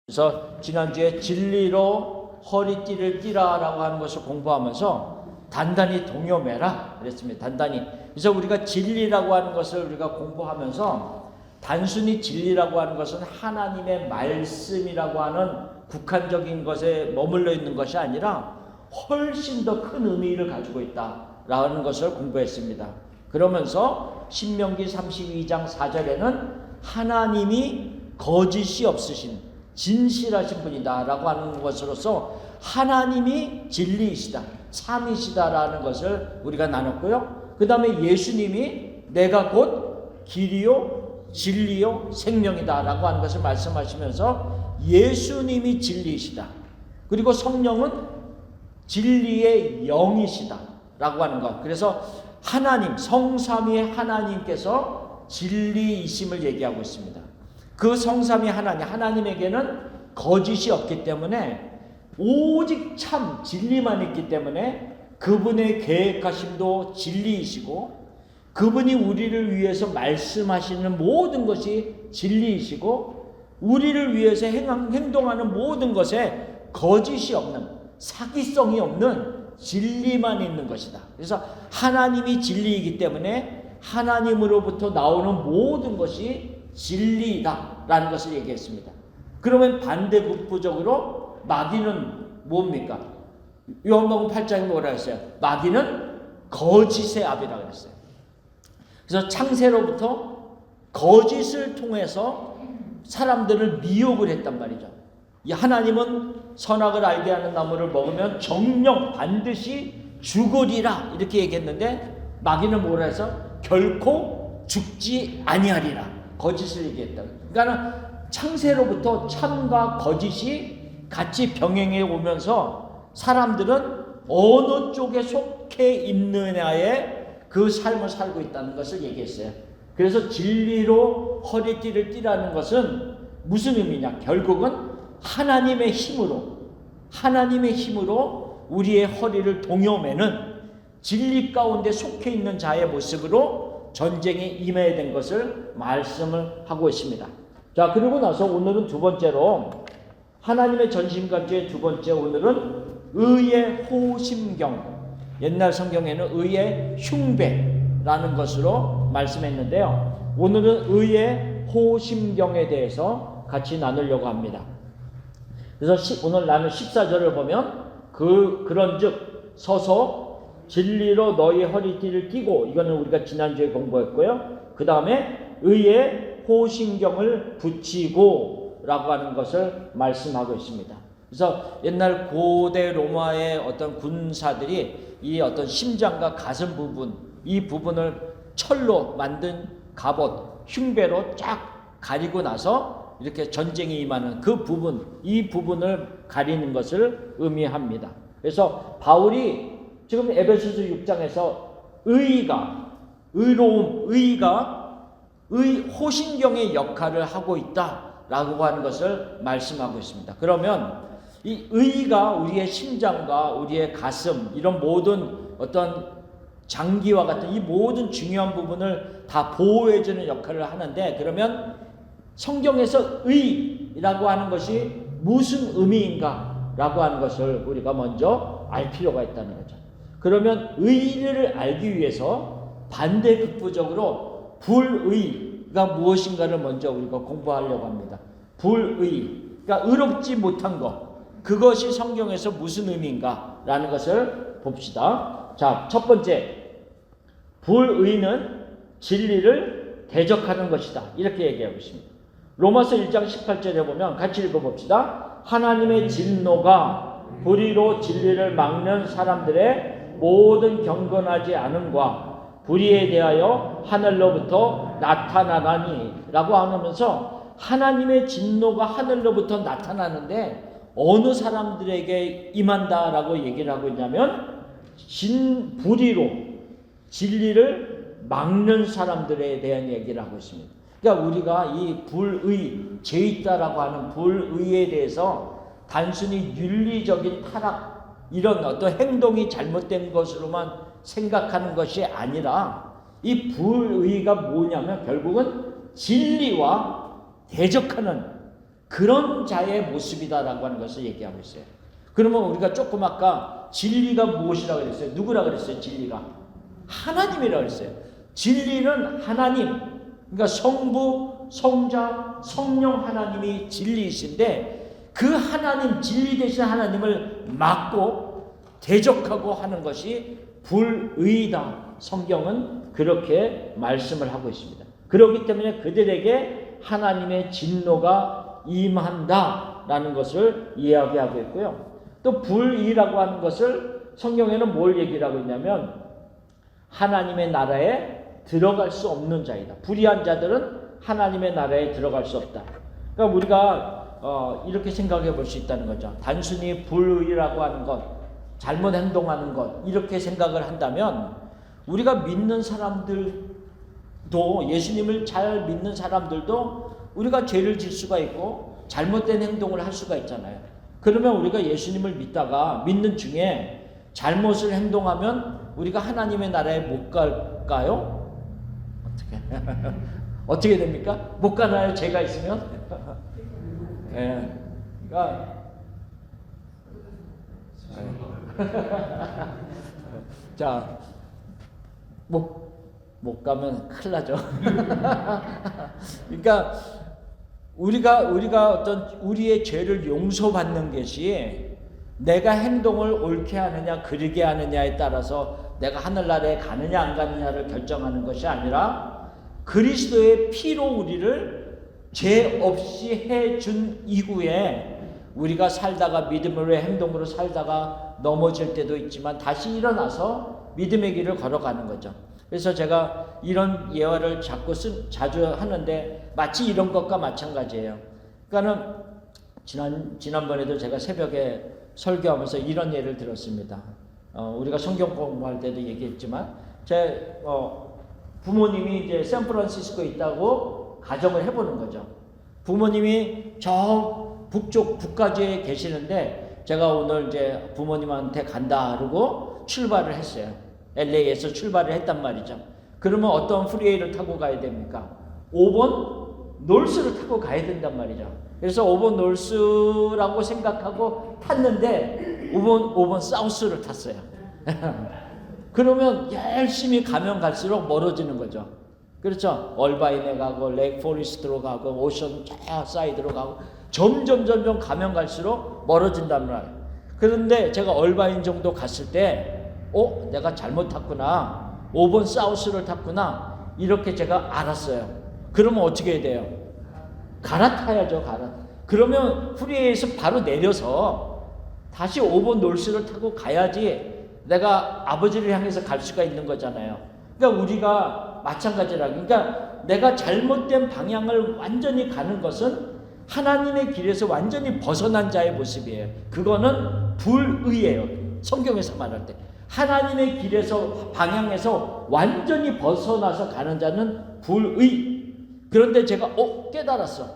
그래서 지난주에 진리로 허리띠를 띠라라고 하는 것을 공부하면서 단단히 동요매라 그랬습니다. 단단히. 그래서 우리가 진리라고 하는 것을 우리가 공부하면서 단순히 진리라고 하는 것은 하나님의 말씀이라고 하는 국한적인 것에 머물러 있는 것이 아니라 훨씬 더 큰 의미를 가지고 있다라는 것을 공부했습니다. 그러면서 신명기 32장 4절에는 하나님이 거짓이 없으신 진실하신 분이다라고 하는 것으로서 하나님이 진리이시다, 참이시다라는 것을 우리가 나눴고요. 그 다음에 예수님이 내가 곧 길이요 진리요 생명이다라고 하는 것을 말씀하시면서 예수님이 진리이시다. 그리고 성령은 진리의 영이시다라고 하는 것. 그래서 하나님, 성삼위의 하나님께서 진리이심을 얘기하고 있습니다. 그 성삼위 하나님, 하나님에게는 거짓이 없기 때문에 오직 참 진리만 있기 때문에 그분의 계획하심도 진리이시고 그분이 우리를 위해서 말씀하시는 모든 것이 진리이시고 우리를 위해서 행동하는 모든 것에 거짓이 없는, 사기성이 없는 진리만 있는 것이다. 그래서 하나님이 진리이기 때문에 하나님으로부터 나오는 모든 것이 진리다라는 것을 얘기했습니다. 그러면 반대급부적으로 마귀는 뭡니까? 요한복음 8장에 뭐라 했어요? 마귀는 거짓의 아비라고 했어요. 그래서 창세로부터 거짓을 통해서 사람들을 미혹을 했단 말이죠. 이 하나님은 선악을 알게 하는 나무를 먹으면 정령 반드시 죽으리라 이렇게 얘기했는데 마귀는 뭐라 해서 결코 죽지 아니하리라 거짓을 얘기했다. 그러니까 창세로부터 참과 거짓이 같이 병행해 오면서 사람들은 어느 쪽에 속해 있느냐에 그 삶을 살고 있다는 것을 얘기했어요. 그래서 진리로 허리띠를 띠라는 것은 무슨 의미냐? 결국은 하나님의 힘으로 우리의 허리를 동여매는 진리 가운데 속해 있는 자의 모습으로 전쟁에 임해야 된 것을 말씀을 하고 있습니다. 자, 그리고 나서 오늘은 두 번째로 하나님의 전신갑주의 두 번째, 오늘은 의의 호심경. 옛날 성경에는 의의 흉배라는 것으로 말씀했는데요. 오늘은 의의 호심경에 대해서 같이 나누려고 합니다. 그래서 오늘 나는 14절을 보면 그런즉 서서 진리로 너희 허리띠를 띠고, 이거는 우리가 지난주에 공부했고요. 그 다음에 의의 호심경을 붙이고 라고 하는 것을 말씀하고 있습니다. 그래서 옛날 고대 로마의 어떤 군사들이 이 어떤 심장과 가슴 부분, 이 부분을 철로 만든 갑옷, 흉배로 쫙 가리고 나서 이렇게 전쟁에 임하는 그 부분, 이 부분을 가리는 것을 의미합니다. 그래서 바울이 지금 에베소서 6장에서 의의가 호신경의 역할을 하고 있다라고 하는 것을 말씀하고 있습니다. 그러면 이 의의가 우리의 심장과 우리의 가슴, 이런 모든 어떤 장기와 같은 이 모든 중요한 부분을 다 보호해주는 역할을 하는데, 그러면 성경에서 의라고 하는 것이 무슨 의미인가 라고 하는 것을 우리가 먼저 알 필요가 있다는 거죠. 그러면 의를 알기 위해서 반대급부적으로 불의가 무엇인가를 먼저 우리가 공부하려고 합니다. 불의, 그러니까 의롭지 못한 것, 그것이 성경에서 무슨 의미인가 라는 것을 봅시다. 자, 첫 번째, 불의는 진리를 대적하는 것이다, 이렇게 얘기하고 있습니다. 로마서 1장 18절에 보면 같이 읽어봅시다. 하나님의 진노가 불의로 진리를 막는 사람들의 모든 경건하지 않음과 불의에 대하여 하늘로부터 나타나나니 라고 하면서 하나님의 진노가 하늘로부터 나타나는데 어느 사람들에게 임한다라고 얘기를 하고 있냐면 불의로 진리를 막는 사람들에 대한 얘기를 하고 있습니다. 그러니까 우리가 이 불의, 죄 있다라고 하는 불의에 대해서 단순히 윤리적인 타락, 이런 어떤 행동이 잘못된 것으로만 생각하는 것이 아니라 이 불의가 뭐냐면 결국은 진리와 대적하는 그런 자의 모습이다라고 하는 것을 얘기하고 있어요. 그러면 우리가 조금 아까 진리가 무엇이라고 그랬어요? 누구라고 그랬어요? 진리가 하나님이라고 그랬어요. 진리는 하나님, 그러니까 성부, 성자, 성령 하나님이 진리이신데 그 하나님, 진리 되신 하나님을 막고 대적하고 하는 것이 불의다. 성경은 그렇게 말씀을 하고 있습니다. 그렇기 때문에 그들에게 하나님의 진노가 임한다라는 것을 이야기하고 있고요. 또 불의라고 하는 것을 성경에는 뭘 얘기를 하고 있냐면 하나님의 나라에 들어갈 수 없는 자이다. 불의한 자들은 하나님의 나라에 들어갈 수 없다. 그러니까 우리가 이렇게 생각해 볼 수 있다는 거죠. 단순히 불의라고 하는 것, 잘못 행동하는 것 이렇게 생각을 한다면 우리가 믿는 사람들도 예수님을 잘 믿는 사람들도 우리가 죄를 질 수가 있고 잘못된 행동을 할 수가 있잖아요. 그러면 우리가 예수님을 믿다가 믿는 중에 잘못을 행동하면 우리가 하나님의 나라에 못 갈까요? 어떻게 어떻게 됩니까? 못 가나요? 죄가 있으면? 예. 그러니까 자, 못 가면 큰일 나죠. 그러니까 우리가 어떤 우리의 죄를 용서받는 것이 내가 행동을 옳게 하느냐 그르게 하느냐에 따라서 내가 하늘나라에 가느냐 안 가느냐를 결정하는 것이 아니라 그리스도의 피로 우리를 죄 없이 해준 이후에 우리가 살다가 믿음으로의 행동으로 살다가 넘어질 때도 있지만 다시 일어나서 믿음의 길을 걸어가는 거죠. 그래서 제가 이런 예화를 자주 하는데 마치 이런 것과 마찬가지예요. 그러니까는 지난번에도 제가 새벽에 설교하면서 이런 예를 들었습니다. 우리가 성경 공부할 때도 얘기했지만 제 부모님이 이제 샌프란시스코에 있다고 가정을 해보는 거죠. 부모님이 저 북쪽 북가주에 계시는데 제가 오늘 이제 부모님한테 간다 그러고 출발을 했어요. LA에서 출발을 했단 말이죠. 그러면 어떤 프리웨이를 타고 가야 됩니까? 5번 놀스를 타고 가야 된단 말이죠. 그래서 5번 놀스라고 생각하고 탔는데 5번 사우스를 탔어요. 그러면 열심히 가면 갈수록 멀어지는 거죠. 그렇죠? 얼바인에 가고 레이크 포리스트로 가고 오션 사이드로 가고 점점 가면 갈수록 멀어진단 말이에요. 그런데 제가 얼바인 정도 갔을 때 내가 잘못 탔구나. 5번 사우스를 탔구나. 이렇게 제가 알았어요. 그러면 어떻게 해야 돼요? 갈아타야죠. 그러면 프리웨이에서 바로 내려서 다시 5번 놀스를 타고 가야지 내가 아버지를 향해서 갈 수가 있는 거잖아요. 그러니까 우리가 마찬가지라. 그러니까 내가 잘못된 방향을 완전히 가는 것은 하나님의 길에서 완전히 벗어난 자의 모습이에요. 그거는 불의예요. 성경에서 말할 때. 하나님의 길에서 방향에서 완전히 벗어나서 가는 자는 불의. 그런데 제가 깨달아서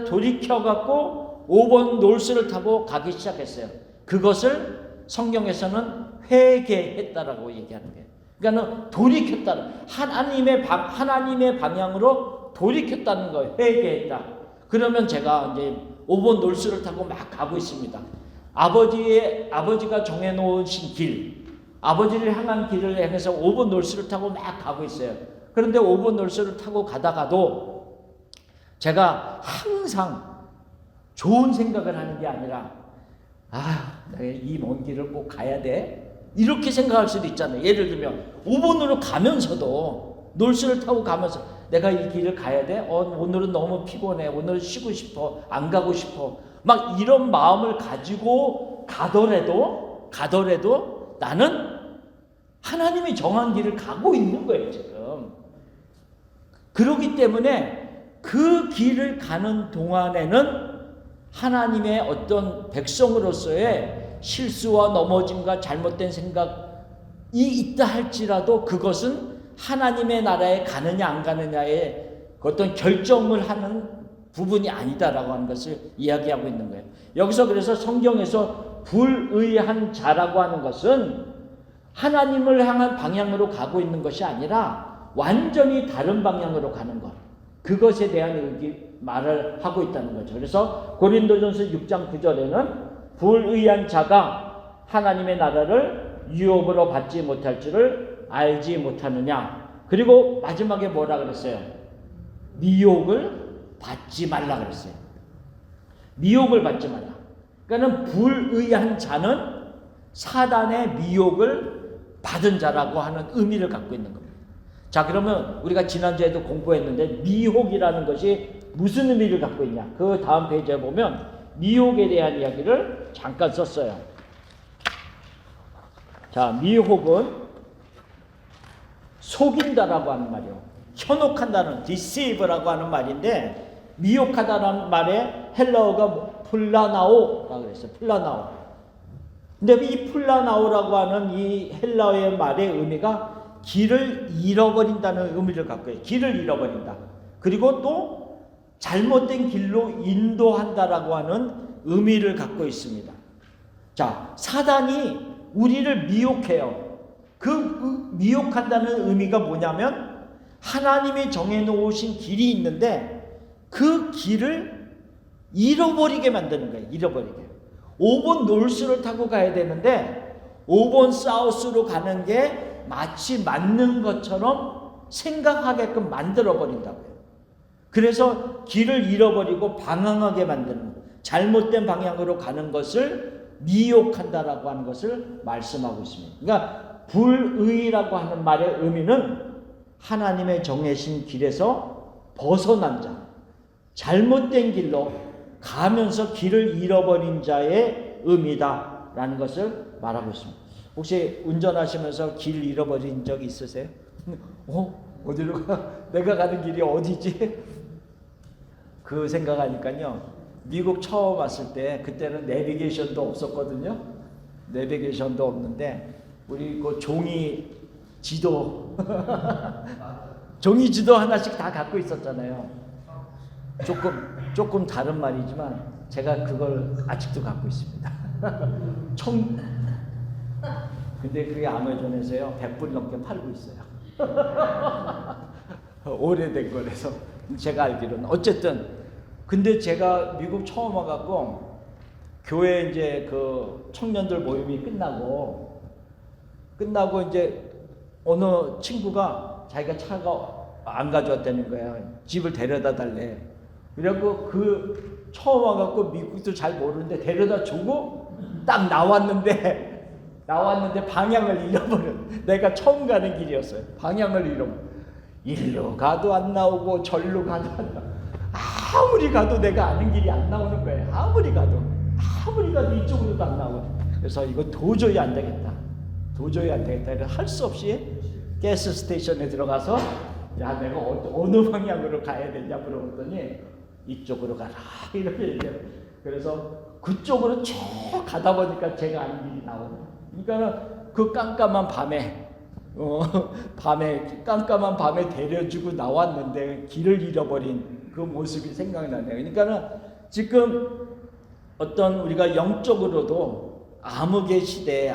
돌이켜갖고 5번 놀스를 타고 가기 시작했어요. 그것을 성경에서는 회개했다라고 얘기하는 거예요. 그러니까 돌이켰다. 하나님의 방향으로 돌이켰다는 거예요. 회개했다. 그러면 제가 이제 5번 놀스를 타고 막 가고 있습니다. 아버지가 정해놓으신 길, 아버지를 향한 길을 향해서 5번 놀스를 타고 막 가고 있어요. 그런데 5번 놀스를 타고 가다가도 제가 항상 좋은 생각을 하는 게 아니라 내가 이 먼 길을 꼭 가야 돼? 이렇게 생각할 수도 있잖아요. 예를 들면 5번으로 가면서도 놀스를 타고 가면서 내가 이 길을 가야 돼? 오늘은 너무 피곤해. 오늘은 쉬고 싶어. 안 가고 싶어. 막 이런 마음을 가지고 가더라도 나는 하나님이 정한 길을 가고 있는 거예요, 지금. 그렇기 때문에 그 길을 가는 동안에는 하나님의 어떤 백성으로서의 실수와 넘어짐과 잘못된 생각이 있다 할지라도 그것은 하나님의 나라에 가느냐 안 가느냐의 어떤 결정을 하는 부분이 아니다라고 하는 것을 이야기하고 있는 거예요. 여기서 그래서 성경에서 불의한 자라고 하는 것은 하나님을 향한 방향으로 가고 있는 것이 아니라 완전히 다른 방향으로 가는 것. 그것에 대한 말을 하고 있다는 거죠. 그래서 고린도전서 6장 9절에는 불의한 자가 하나님의 나라를 유업으로 받지 못할 줄을 알지 못하느냐. 그리고 마지막에 뭐라 그랬어요? 미혹을 받지 말라 그랬어요. 미혹을 받지 말라. 그러니까 불의한 자는 사단의 미혹을 받은 자라고 하는 의미를 갖고 있는 겁니다. 자, 그러면 우리가 지난주에도 공부했는데 미혹이라는 것이 무슨 의미를 갖고 있냐? 그 다음 페이지에 보면 미혹에 대한 이야기를 잠깐 썼어요. 자, 미혹은 속인다라고 하는 말이에요. 현혹한다는 deceive라고 하는 말인데, 미혹하다라는 말에 헬라어가 플라나오라고 그랬어요. 플라나오. 근데 이 플라나오라고 하는 이 헬라어의 말의 의미가 길을 잃어버린다는 의미를 갖고 있어요. 길을 잃어버린다. 그리고 또 잘못된 길로 인도한다라고 하는 의미를 갖고 있습니다. 자, 사단이 우리를 미혹해요. 그 미혹한다는 의미가 뭐냐면 하나님이 정해놓으신 길이 있는데 그 길을 잃어버리게 만드는 거예요. 잃어버리게. 5번 놀스를 타고 가야 되는데 5번 사우스로 가는 게 마치 맞는 것처럼 생각하게끔 만들어버린다고요. 그래서 길을 잃어버리고 방황하게 만드는, 잘못된 방향으로 가는 것을 미혹한다라고 하는 것을 말씀하고 있습니다. 그러니까 불의라고 하는 말의 의미는 하나님의 정해진 길에서 벗어난 자, 잘못된 길로 가면서 길을 잃어버린 자의 의미다라는 것을 말하고 있습니다. 혹시 운전하시면서 길 잃어버린 적 있으세요? 어디로 가? 내가 가는 길이 어디지? 그 생각하니까요. 미국 처음 왔을 때 그때는 내비게이션도 없었거든요. 내비게이션도 없는데 우리 그 종이 지도 종이 지도 하나씩 다 갖고 있었잖아요. 조금 다른 말이지만 제가 그걸 아직도 갖고 있습니다. 근데 그게 아마존에서요 100불 넘게 팔고 있어요. 오래된 거라서 제가 알기로는. 어쨌든 근데 제가 미국 처음 와갖고 교회 이제 그 청년들 모임이 끝나고 이제 어느 친구가 자기가 차가 안 가져왔다는 거야. 집을 데려다 달래. 그래갖고 그 처음 와갖고 미국도 잘 모르는데 데려다 주고 딱 나왔는데 방향을 잃어버린, 내가 처음 가는 길이었어요. 방향을 잃어버린. 일로 가도 안 나오고 절로 가도 안 나오고, 아무리 가도 내가 아는 길이 안 나오는 거예요. 아무리 가도 이쪽으로도 안 나오고. 그래서 이거 도저히 안 되겠다. 할 수 없이 가스 스테이션에 들어가서 야, 내가 어느 방향으로 가야 되냐 물어봤더니 이쪽으로 가라 이렇게 얘기해요. 그래서 그쪽으로 쭉 가다 보니까 제가 아는 길이 나오고, 그러니까 그 깜깜한 밤에 데려주고 나왔는데 길을 잃어버린 그 모습이 생각나네요. 그러니까 지금 어떤 우리가 영적으로도 암흑의 시대에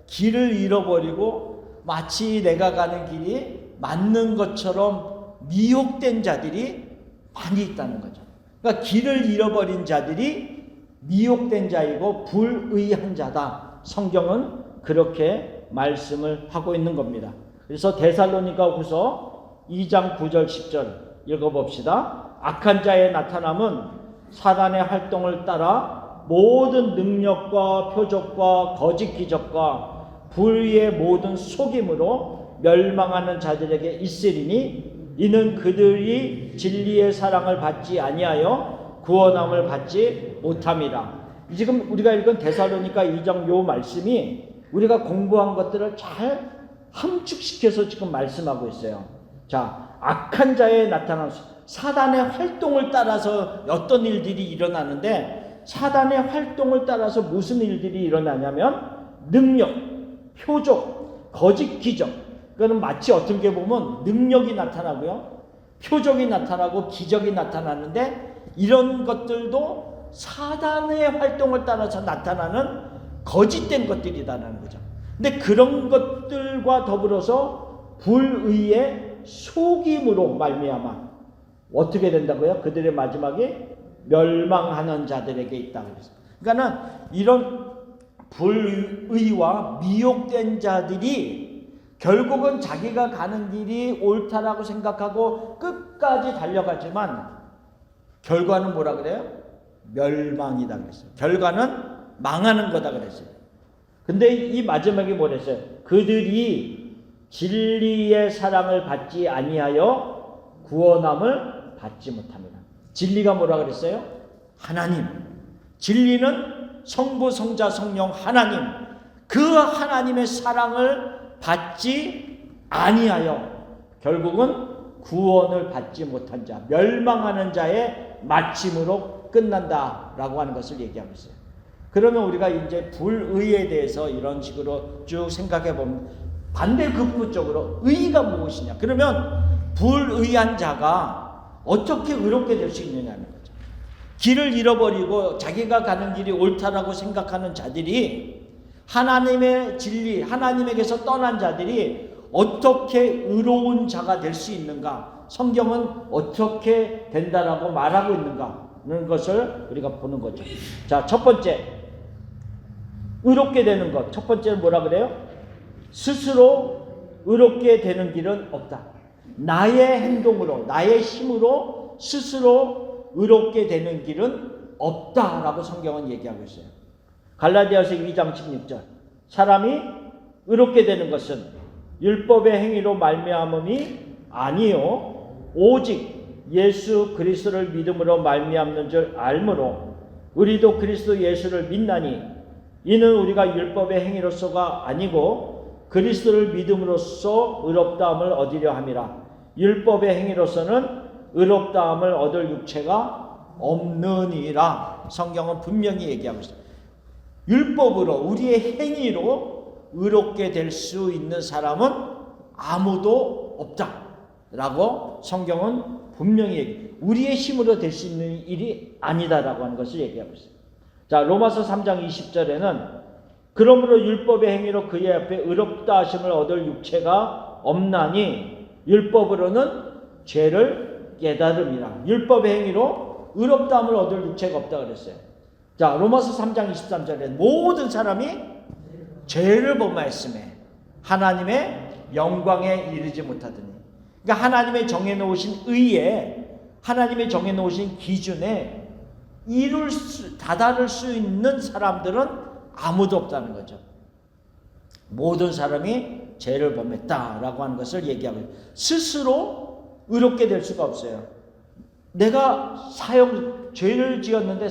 길을 잃어버리고 마치 내가 가는 길이 맞는 것처럼 미혹된 자들이 많이 있다는 거죠. 그러니까 길을 잃어버린 자들이 미혹된 자이고 불의한 자다. 성경은 그렇게 말씀을 하고 있는 겁니다. 그래서 데살로니가후서 2장 9절 10절 읽어봅시다. 악한 자의 나타남은 사단의 활동을 따라 모든 능력과 표적과 거짓 기적과 불의의 모든 속임으로 멸망하는 자들에게 있으리니 이는 그들이 진리의 사랑을 받지 아니하여 구원함을 받지 못함이라. 지금 우리가 읽은 데살로니가 2장 요 말씀이 우리가 공부한 것들을 잘 함축시켜서 지금 말씀하고 있어요. 자, 악한 자의 나타남, 사단의 활동을 따라서 어떤 일들이 일어나는데, 사단의 활동을 따라서 무슨 일들이 일어나냐면 능력, 표적, 거짓 기적. 그거는 마치 어떻게 보면 능력이 나타나고요, 표적이 나타나고 기적이 나타나는데, 이런 것들도 사단의 활동을 따라서 나타나는 거짓된 것들이다라는 거죠. 근데 그런 것들과 더불어서 불의의 속임으로 말미암아 어떻게 된다고요? 그들의 마지막이 멸망하는 자들에게 있다 그랬어요. 그러니까는 이런 불의와 미혹된 자들이 결국은 자기가 가는 길이 옳다라고 생각하고 끝까지 달려가지만 결과는 뭐라 그래요? 멸망이다 그랬어요. 결과는 망하는 거다 그랬어요. 근데 이 마지막에 뭐랬어요? 그들이 진리의 사랑을 받지 아니하여 구원함을 받지 못합니다. 진리가 뭐라 그랬어요? 하나님. 진리는 성부, 성자, 성령 하나님. 그 하나님의 사랑을 받지 아니하여 결국은 구원을 받지 못한 자, 멸망하는 자의 마침으로 끝난다라고 하는 것을 얘기하고 있어요. 그러면 우리가 이제 불의에 대해서 이런 식으로 쭉 생각해 보면 반대급부적으로 의가 무엇이냐? 그러면 불의한 자가 어떻게 의롭게 될 수 있느냐는 거죠. 길을 잃어버리고 자기가 가는 길이 옳다라고 생각하는 자들이 하나님의 진리, 하나님에게서 떠난 자들이 어떻게 의로운 자가 될 수 있는가? 성경은 어떻게 된다라고 말하고 있는가는 것을 우리가 보는 거죠. 자, 첫 번째 의롭게 되는 것. 첫 번째는 뭐라 그래요? 스스로 의롭게 되는 길은 없다. 나의 행동으로, 나의 힘으로 스스로 의롭게 되는 길은 없다라고 성경은 얘기하고 있어요. 갈라디아서 2장 16절. 사람이 의롭게 되는 것은 율법의 행위로 말미암음이 아니요 오직 예수 그리스도를 믿음으로 말미암는 줄 알므로 우리도 그리스도 예수를 믿나니 이는 우리가 율법의 행위로서가 아니고 그리스도를 믿음으로써 의롭다함을 얻으려 함이라. 율법의 행위로서는 의롭다함을 얻을 육체가 없느니라. 성경은 분명히 얘기하고 있습니다. 율법으로 우리의 행위로 의롭게 될 수 있는 사람은 아무도 없다라고 성경은 분명히 얘기해요. 우리의 힘으로 될 수 있는 일이 아니다라고 하는 것을 얘기하고 있어요. 자, 로마서 3장 20절에는 그러므로 율법의 행위로 그의 앞에 의롭다 하심을 얻을 육체가 없나니 율법으로는 죄를 깨달음이라. 율법의 행위로 의롭다함을 얻을 육체가 없다 그랬어요. 자, 로마서 3장 23절에 모든 사람이 죄를 범하였음에 하나님의 영광에 이르지 못하더니. 그러니까 하나님의 정해놓으신 의에, 하나님의 정해놓으신 기준에 다다를 수 있는 사람들은 아무도 없다는 거죠. 모든 사람이 죄를 범했다라고 하는 것을 얘기하고 있어요. 스스로 의롭게 될 수가 없어요. 내가 죄를 지었는데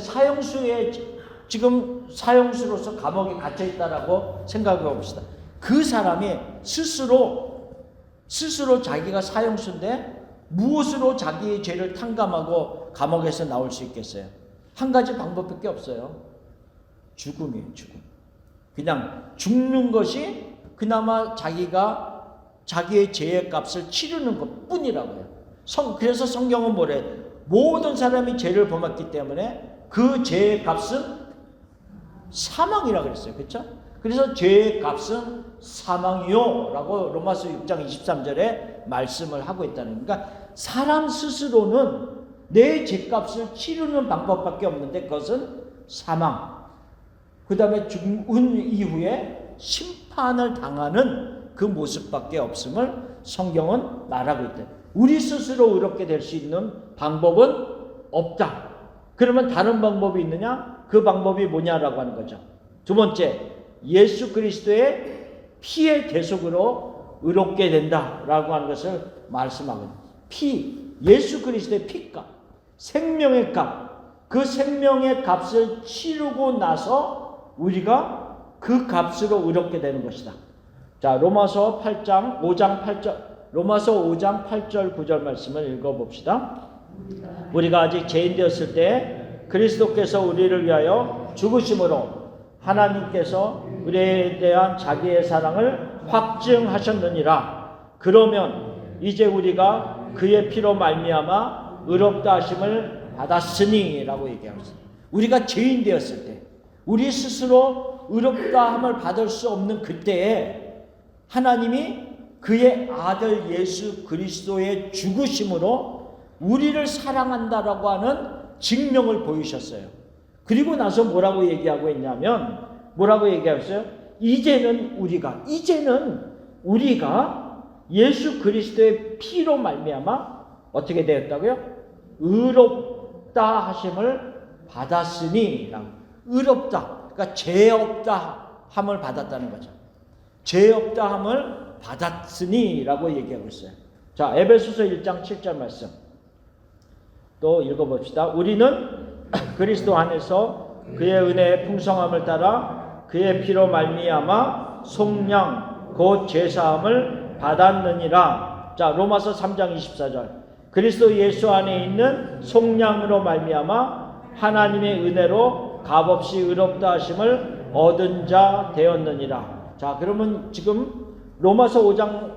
지금 사형수로서 감옥에 갇혀 있다라고 생각해 봅시다. 그 사람이 스스로 자기가 사형수인데 무엇으로 자기의 죄를 탕감하고 감옥에서 나올 수 있겠어요? 한 가지 방법밖에 없어요. 죽음이에요, 죽음. 그냥 죽는 것이 그나마 자기의 죄의 값을 치르는 것 뿐이라고요. 그래서 성경은 뭐래? 모든 사람이 죄를 범했기 때문에 그 죄의 값은 사망이라고 그랬어요. 그렇죠? 그래서 죄의 값은 사망이요 라고 로마서 6장 23절에 말씀을 하고 있다는. 그러니까 사람 스스로는 내 죄값을 치르는 방법밖에 없는데 그것은 사망. 그 다음에 죽은 이후에 심판을 당하는 그 모습밖에 없음을 성경은 말하고 있다. 우리 스스로 의롭게 될 수 있는 방법은 없다. 그러면 다른 방법이 있느냐? 그 방법이 뭐냐라고 하는 거죠. 두 번째, 예수 그리스도의 피의 대속으로 의롭게 된다라고 하는 것을 말씀하고 있습니다. 예수 그리스도의 피값, 생명의 값, 그 생명의 값을 치르고 나서 우리가 그 값으로 의롭게 되는 것이다. 자, 로마서 5장 8절 9절 말씀을 읽어봅시다. 우리가 아직 죄인 되었을 때 그리스도께서 우리를 위하여 죽으심으로 하나님께서 우리에 대한 자기의 사랑을 확증하셨느니라. 그러면 이제 우리가 그의 피로 말미암아 의롭다 하심을 받았으니 라고 얘기합니다. 우리가 죄인 되었을 때 우리 스스로 의롭다 함을 받을 수 없는 그때에 하나님이 그의 아들 예수 그리스도의 죽으심으로 우리를 사랑한다라고 하는 증명을 보이셨어요. 그리고 나서 뭐라고 얘기하고 있냐면, 뭐라고 얘기했어요? 이제는 우리가 예수 그리스도의 피로 말미암아 어떻게 되었다고요? 의롭다 하심을 받았으니, 의롭다, 그러니까 죄 없다 함을 받았다는 거죠. 죄 없다 함을 받았으니라고 얘기하고 있어요. 자, 에베소서 1장 7절 말씀 또 읽어봅시다. 우리는 그리스도 안에서 그의 은혜의 풍성함을 따라 그의 피로 말미암아 속량 곧 제사함을 받았느니라. 자, 로마서 3장 24절 그리스도 예수 안에 있는 속량으로 말미암아 하나님의 은혜로 값없이 의롭다 하심을 얻은 자 되었느니라. 자, 그러면 지금 로마서 5장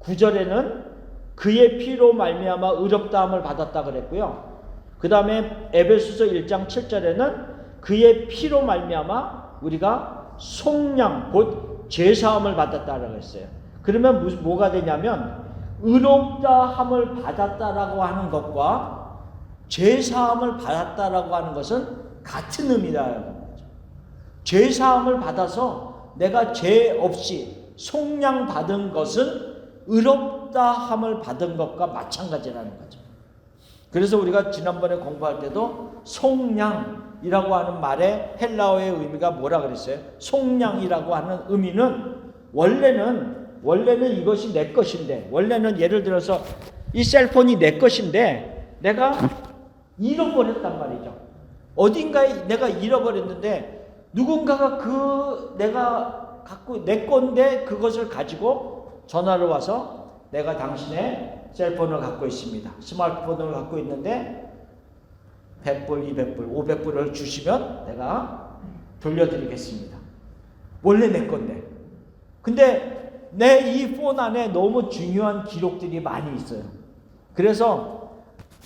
9절에는 그의 피로 말미암아 의롭다함을 받았다 그랬고요. 그 다음에 에베소서 1장 7절에는 그의 피로 말미암아 우리가 속량 곧 죄사함을 받았다라고 했어요. 그러면 뭐가 되냐면 의롭다함을 받았다라고 하는 것과 죄사함을 받았다라고 하는 것은 같은 의미다. 죄사함을 받아서 내가 죄 없이 속량 받은 것은 의롭다함을 받은 것과 마찬가지라는 거죠. 그래서 우리가 지난번에 공부할 때도 속량이라고 하는 말의 헬라어의 의미가 뭐라 그랬어요? 속량이라고 하는 의미는 원래는 이것이 내 것인데, 원래는 예를 들어서 이 셀폰이 내 것인데 내가 잃어버렸단 말이죠. 어딘가에 내가 잃어버렸는데 누군가가 내가 갖고 내 건데 그것을 가지고 전화를 와서 내가 당신의 셀폰을 갖고 있습니다. 스마트폰을 갖고 있는데 100불, 200불, 500불을 주시면 내가 돌려드리겠습니다. 원래 내 건데. 근데 내 이 폰 안에 너무 중요한 기록들이 많이 있어요. 그래서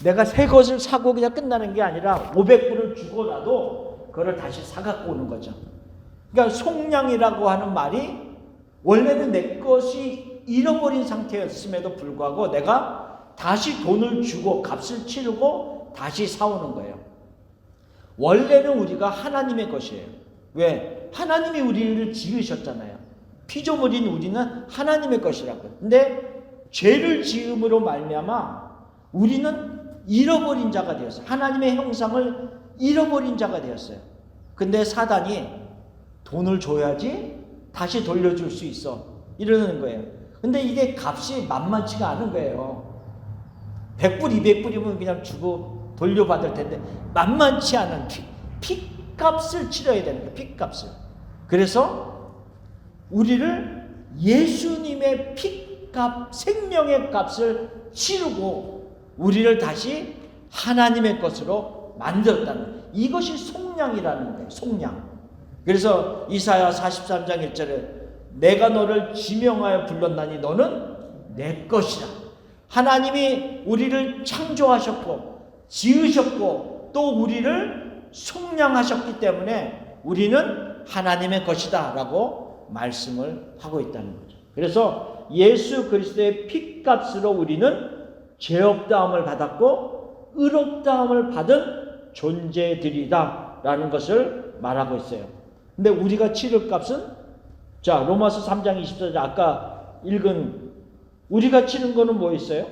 내가 새 것을 사고 그냥 끝나는 게 아니라 500불을 주고라도 그걸 다시 사갖고 오는 거죠. 그러니까 속량이라고 하는 말이 원래는 내 것이 잃어버린 상태였음에도 불구하고 내가 다시 돈을 주고 값을 치르고 다시 사오는 거예요. 원래는 우리가 하나님의 것이에요. 왜? 하나님이 우리를 지으셨잖아요. 피조물인 우리는 하나님의 것이라고요. 근데 죄를 지음으로 말미암아 우리는 잃어버린 자가 되었어요. 하나님의 형상을 잃어버린 자가 되었어요. 근데 사단이 돈을 줘야지 다시 돌려줄 수 있어 이러는 거예요. 근데 이게 값이 만만치가 않은 거예요. 100불, 200불이면 그냥 주고 돌려받을 텐데 만만치 않은 핏값을 치러야 되는 거예요. 핏값을. 그래서 우리를 예수님의 핏값, 생명의 값을 치르고 우리를 다시 하나님의 것으로 만들었다는 거예요. 이것이 속량이라는 거예요. 속량. 그래서 이사야 43장 1절에 내가 너를 지명하여 불렀나니 너는 내 것이라. 하나님이 우리를 창조하셨고 지으셨고 또 우리를 속량하셨기 때문에 우리는 하나님의 것이다 라고 말씀을 하고 있다는 거죠. 그래서 예수 그리스도의 핏값으로 우리는 죄 없다함을 받았고 의롭다함을 받은 존재들이다 라는 것을 말하고 있어요. 근데 우리가 치를 값은, 자, 로마서 3장 24절 아까 읽은 우리가 치는 거는 뭐 있어요?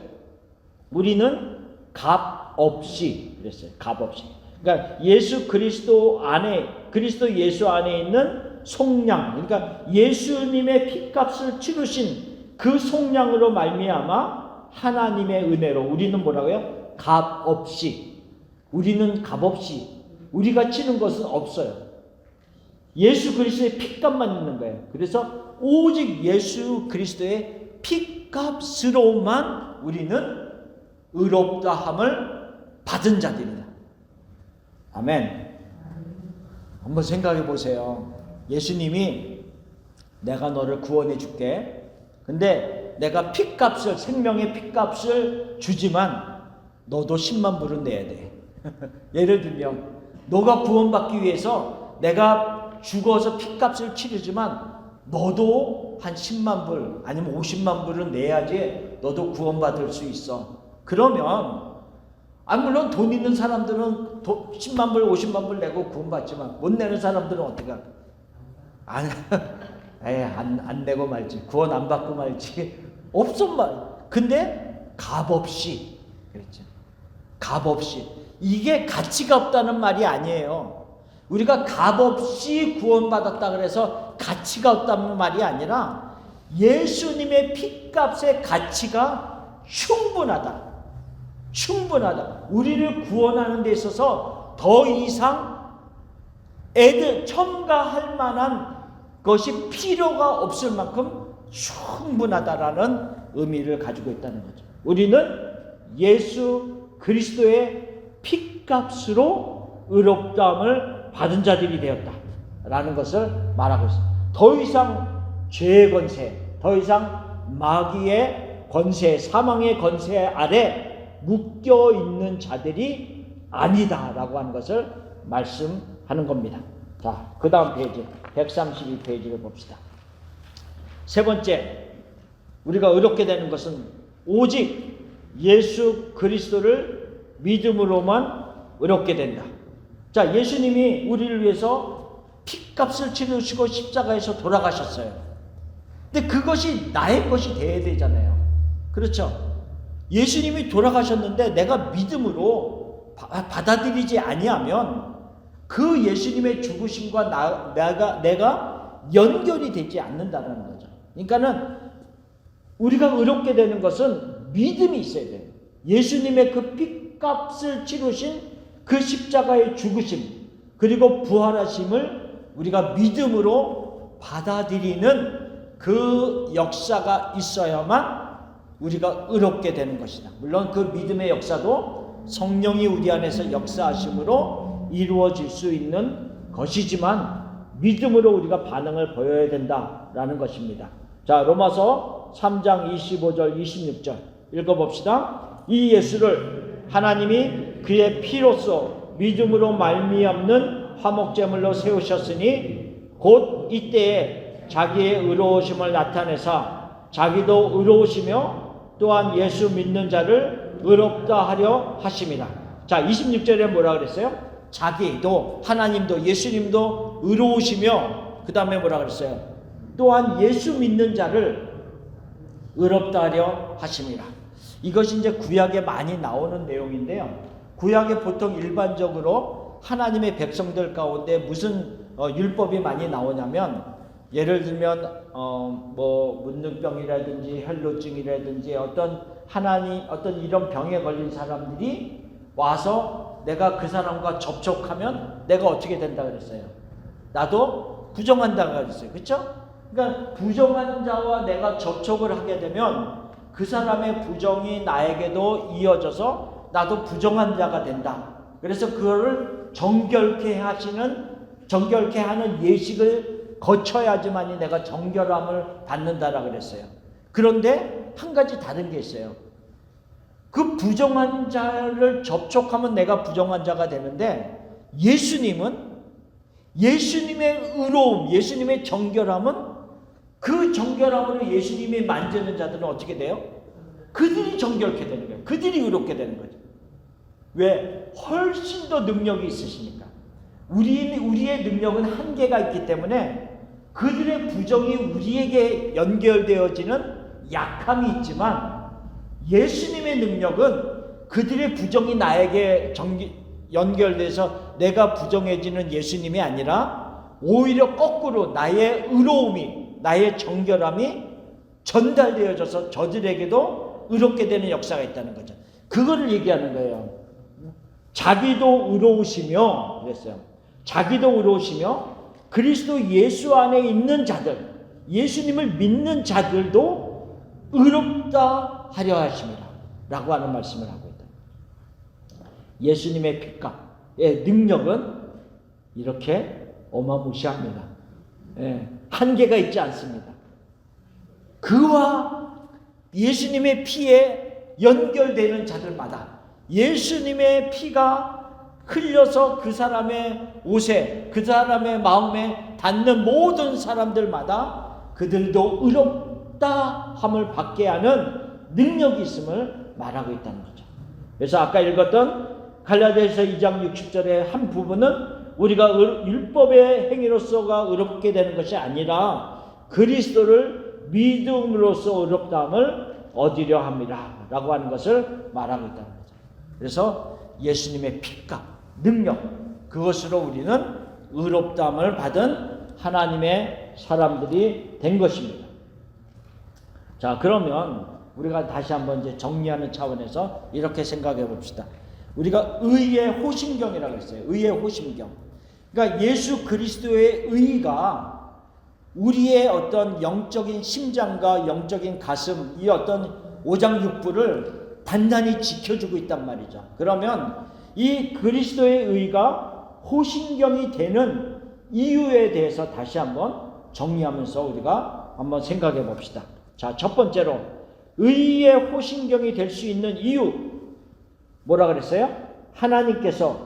우리는 값 없이 그랬어요. 값 없이. 그러니까 예수 그리스도 안에, 그리스도 예수 안에 있는 속량, 그러니까 예수님의 핏값을 치르신 그 속량으로 말미암아 하나님의 은혜로 우리는 뭐라고요? 값 없이. 우리는 값 없이. 우리가 치는 것은 없어요. 예수 그리스도의 핏값만 있는 거예요. 그래서 오직 예수 그리스도의 핏값으로만 우리는 의롭다함을 받은 자들이다. 아멘. 한번 생각해 보세요. 예수님이 내가 너를 구원해 줄게. 근데 내가 핏값을, 생명의 핏값을 주지만 너도 10만 불은 내야 돼. 예를 들면 너가 구원받기 위해서 내가 죽어서 핏값을 치르지만 너도 한 10만 불 아니면 50만 불은 내야지 너도 구원받을 수 있어. 그러면 물론 돈 있는 사람들은 10만 불, 50만 불 내고 구원받지만 못 내는 사람들은 어떻게 할까? 안 내고 말지. 구원 안 받고 말지. 없어 말. 근데 값없이 그랬죠. 값없이. 이게 가치가 없다는 말이 아니에요. 우리가 값없이 구원받았다 그래서 가치가 없다는 말이 아니라 예수님의 피값의 가치가 충분하다. 우리를 구원하는 데 있어서 더 이상 첨가할 만한 것이 필요가 없을 만큼 충분하다라는 의미를 가지고 있다는 거죠. 우리는 예수 그리스도의 피값으로 의롭다함을 받은 자들이 되었다라는 것을 말하고 있습니다. 더 이상 죄의 권세, 더 이상 마귀의 권세, 사망의 권세 아래 묶여 있는 자들이 아니다라고 하는 것을 말씀하는 겁니다. 자, 그 다음 페이지 132페이지를 봅시다. 세 번째, 우리가 의롭게 되는 것은 오직 예수 그리스도를 믿음으로만 의롭게 된다. 자, 예수님이 우리를 위해서 피값을 치르시고 십자가에서 돌아가셨어요. 근데 그것이 나의 것이 돼야 되잖아요. 그렇죠? 예수님이 돌아가셨는데 내가 믿음으로 받아들이지 아니하면 그 예수님의 죽으심과 내가 연결이 되지 않는다는 거죠. 그러니까는 우리가 의롭게 되는 것은 믿음이 있어야 돼요. 예수님의 그 피값을 치르신 그 십자가의 죽으심 그리고 부활하심을 우리가 믿음으로 받아들이는 그 역사가 있어야만 우리가 의롭게 되는 것이다. 물론 그 믿음의 역사도 성령이 우리 안에서 역사하심으로 이루어질 수 있는 것이지만 믿음으로 우리가 반응을 보여야 된다라는 것입니다. 자, 로마서 3장 25절 26절 읽어봅시다. 이 예수를 하나님이 그의 피로써 믿음으로 말미암는 화목제물로 세우셨으니 곧 이때에 자기의 의로우심을 나타내사 자기도 의로우시며 또한 예수 믿는 자를 의롭다 하려 하심이라. 자, 26절에 뭐라 그랬어요? 자기도, 하나님도, 예수님도 의로우시며 그 다음에 뭐라 그랬어요? 또한 예수 믿는 자를 의롭다 하려 하심이라. 이것이 이제 구약에 많이 나오는 내용인데요. 구약에 보통 일반적으로 하나님의 백성들 가운데 무슨 율법이 많이 나오냐면 예를 들면 문둥병이라든지 혈루증이라든지 어떤 이런 병에 걸린 사람들이 와서 내가 그 사람과 접촉하면 내가 어떻게 된다 그랬어요? 나도 부정한다 그랬어요. 그렇죠? 그러니까 부정한 자와 내가 접촉을 하게 되면 그 사람의 부정이 나에게도 이어져서 나도 부정한 자가 된다. 그래서 그거를 정결케 하는 예식을 거쳐야지만이 내가 정결함을 받는다라 그랬어요. 그런데 한 가지 다른 게 있어요. 그 부정한 자를 접촉하면 내가 부정한 자가 되는데 예수님은 예수님의 의로움, 예수님의 정결함은 그 정결함으로 예수님이 만지는 자들은 어떻게 돼요? 그들이 정결케 되는 거예요. 그들이 의롭게 되는 거죠. 왜? 훨씬 더 능력이 있으시니까. 우리의 능력은 한계가 있기 때문에 그들의 부정이 우리에게 연결되어지는 약함이 있지만 예수님의 능력은 그들의 부정이 나에게 연결돼서 내가 부정해지는 예수님이 아니라 오히려 거꾸로 나의 의로움이, 나의 정결함이 전달되어져서 저들에게도 의롭게 되는 역사가 있다는 거죠. 그거를 얘기하는 거예요. 자기도 의로우시며 그랬어요. 자기도 의로우시며 그리스도 예수 안에 있는 자들, 예수님을 믿는 자들도 의롭다 하려 하심이라 라고 하는 말씀을 하고 있다. 예수님의 피값의 능력은 이렇게 어마무시합니다. 한계가 있지 않습니다. 그와 예수님의 피에 연결되는 자들마다 예수님의 피가 흘려서 그 사람의 옷에, 그 사람의 마음에 닿는 모든 사람들마다 그들도 의롭다 함을 받게 하는 능력이 있음을 말하고 있다는 거죠. 그래서 아까 읽었던 갈라디아서 2장 60절의 한 부분은 우리가 율법의 행위로서가 의롭게 되는 것이 아니라 그리스도를 믿음으로써 의롭다함을 얻으려 함이라 라고 하는 것을 말하고 있다는 거죠. 그래서 예수님의 피값, 능력, 그것으로 우리는 의롭다함을 받은 하나님의 사람들이 된 것입니다. 자, 그러면 우리가 다시 한번 이제 정리하는 차원에서 이렇게 생각해 봅시다. 우리가 의의 호심경이라고 했어요. 의의 호심경. 그러니까 예수 그리스도의 의가 우리의 어떤 영적인 심장과 영적인 가슴, 이 어떤 오장육부를 단단히 지켜주고 있단 말이죠. 그러면 이 그리스도의 의가 호심경이 되는 이유에 대해서 다시 한번 정리하면서 우리가 한번 생각해 봅시다. 자, 첫 번째로 의의 호심경이 될 수 있는 이유, 뭐라 그랬어요? 하나님께서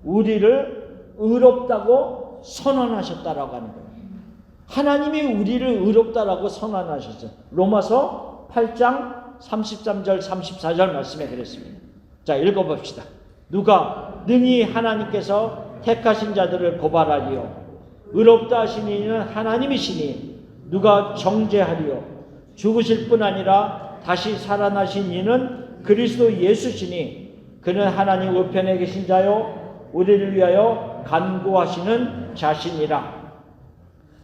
우리를 의롭다고 선언하셨다라고 하는 거예요. 하나님이 우리를 의롭다라고 선언하셨어요. 로마서 8장 33절 34절 말씀에 그랬습니다. 자, 읽어봅시다. 누가 능히 하나님께서 택하신 자들을 고발하리요 의롭다 하신 이는 하나님이시니 누가 정죄하리요 죽으실 뿐 아니라 다시 살아나신 이는 그리스도 예수시니 그는 하나님 우편에 계신 자요 우리를 위하여 간구하시는 자신이라.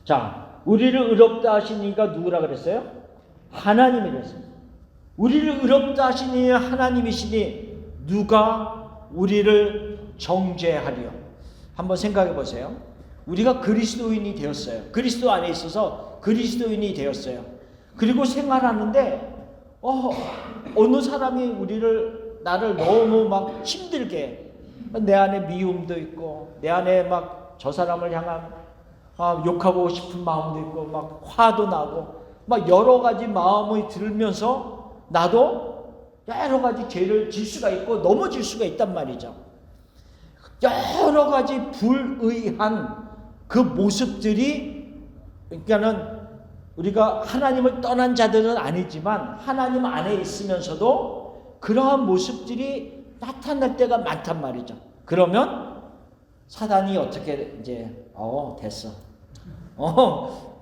자, 우리를 의롭다 하신 이가 누구라 그랬어요? 하나님이랬습니다. 우리를 의롭다 하신 이는 하나님이시니 누가 우리를 정죄하리요? 한번 생각해 보세요. 우리가 그리스도인이 되었어요. 그리스도 안에 있어서 그리스도인이 되었어요. 그리고 생활하는데 어느 사람이 나를 너무 막 힘들게, 내 안에 미움도 있고 내 안에 막 저 사람을 향한 욕하고 싶은 마음도 있고 막 화도 나고 막 여러 가지 마음이 들면서 나도 여러 가지 죄를 질 수가 있고 넘어질 수가 있단 말이죠. 여러 가지 불의한 그 모습들이, 그러니까는 우리가 하나님을 떠난 자들은 아니지만 하나님 안에 있으면서도 그러한 모습들이 나타날 때가 많단 말이죠. 그러면 사단이 어떻게 이제 됐어,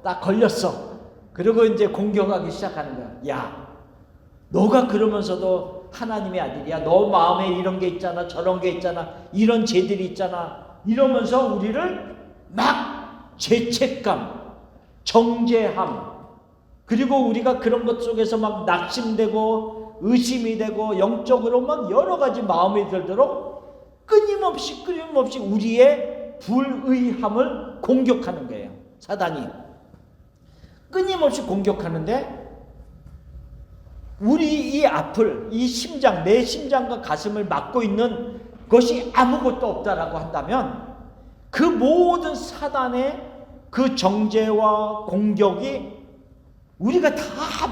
딱 걸렸어. 그리고 이제 공격하기 시작하는 거야. 야, 너가 그러면서도 하나님의 아들이야. 너 마음에 이런 게 있잖아, 저런 게 있잖아, 이런 죄들이 있잖아, 이러면서 우리를 막 죄책감, 정죄함, 그리고 우리가 그런 것 속에서 막 낙심되고 의심이 되고 영적으로 막 여러 가지 마음이 들도록 끊임없이 우리의 불의함을 공격하는 거예요. 사단이 끊임없이 공격하는데 우리 이 앞을, 이 심장, 내 심장과 가슴을 막고 있는 것이 아무것도 없다라고 한다면 그 모든 사단의 그 정죄와 공격이 우리가 다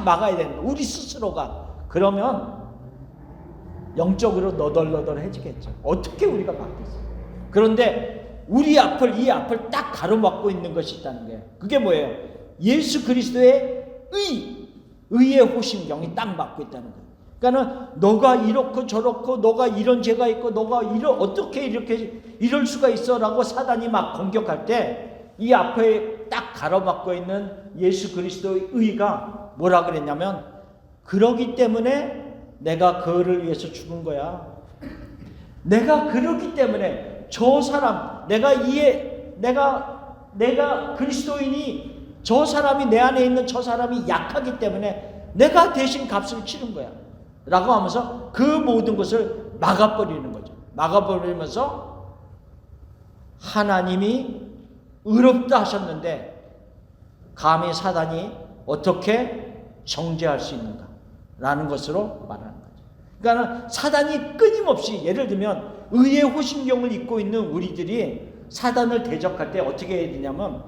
막아야 되는 거예요. 우리 스스로가. 그러면 영적으로 너덜너덜해지겠죠. 어떻게 우리가 막겠어요? 그런데 이 앞을 딱 가로막고 있는 것이 있다는 거예요. 그게 뭐예요? 예수 그리스도의 의의 호심경이 딱 막고 있다는 거예요. 그러니까는 너가 이렇고 저렇고 너가 이런 죄가 있고 너가 어떻게 이렇게 이럴 수가 있어라고 사단이 막 공격할 때 이 앞에 딱 가로막고 있는 예수 그리스도의 의가 뭐라 그랬냐면, 그러기 때문에 내가 그를 위해서 죽은 거야. 내가 그러기 때문에 저 사람, 내가 그리스도인이, 저 사람이 내 안에 있는 저 사람이 약하기 때문에 내가 대신 값을 치른 거야 라고 하면서 그 모든 것을 막아버리는 거죠. 막아버리면서 하나님이 의롭다 하셨는데 감히 사단이 어떻게 정죄할 수 있는가 라는 것으로 말하는 거죠. 그러니까 사단이 끊임없이, 예를 들면 의의 호심경을 입고 있는 우리들이 사단을 대적할 때 어떻게 해야 되냐면,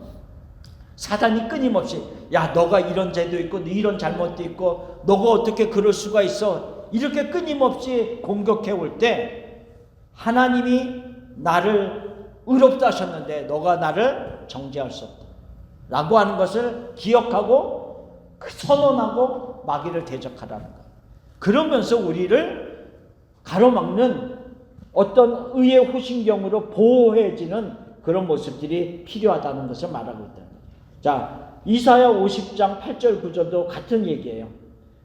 사단이 끊임없이 야, 너가 이런 죄도 있고 이런 잘못도 있고 너가 어떻게 그럴 수가 있어, 이렇게 끊임없이 공격해 올 때 하나님이 나를 의롭다 하셨는데 너가 나를 정죄할 수 없다 라고 하는 것을 기억하고 선언하고 마귀를 대적하라는 거예요. 그러면서 우리를 가로막는 어떤 의의 호신경으로 보호해지는 그런 모습들이 필요하다는 것을 말하고 있다. 자, 이사야 50장 8절 9절도 같은 얘기예요.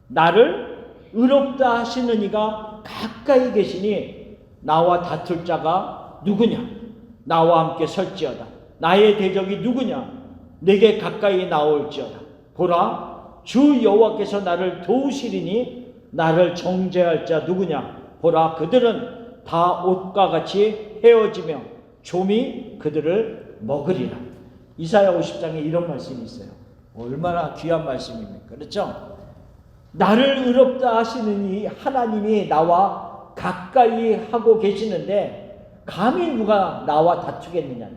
나를 의롭다 하시는 이가 가까이 계시니 나와 다툴 자가 누구냐? 나와 함께 설지어다. 나의 대적이 누구냐? 내게 가까이 나올지어다. 보라, 주 여호와께서 나를 도우시리니 나를 정죄할 자 누구냐? 보라, 그들은 다 옷과 같이 헤어지며 좀이 그들을 먹으리라. 이사야 50장에 이런 말씀이 있어요. 얼마나 귀한 말씀입니까? 그렇죠? 나를 의롭다 하시는 이 하나님이 나와 가까이 하고 계시는데 감히 누가 나와 다투겠느냐?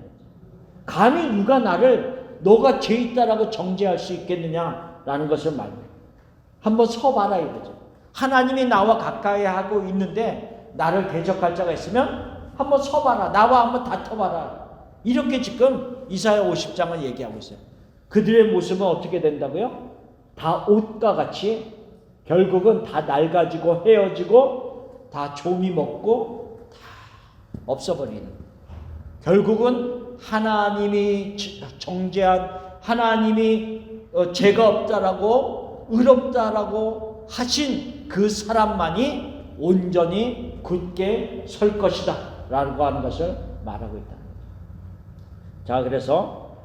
감히 누가 나를 너가 죄 있다라고 정죄할 수 있겠느냐라는 것을 말해요. 한번 서봐라 이거죠. 하나님이 나와 가까이 하고 있는데 나를 대적할 자가 있으면 한번 서봐라. 나와 한번 다퉈봐라. 이렇게 지금 이사야 50장은 얘기하고 있어요. 그들의 모습은 어떻게 된다고요? 다 옷과 같이 결국은 다 낡아지고 헤어지고 다 조미 먹고 다 없어버리는, 결국은 하나님이 정죄한, 하나님이 죄가 없다라고 의롭다라고 하신 그 사람만이 온전히 굳게 설 것이다 라고 하는 것을 말하고 있다. 자, 그래서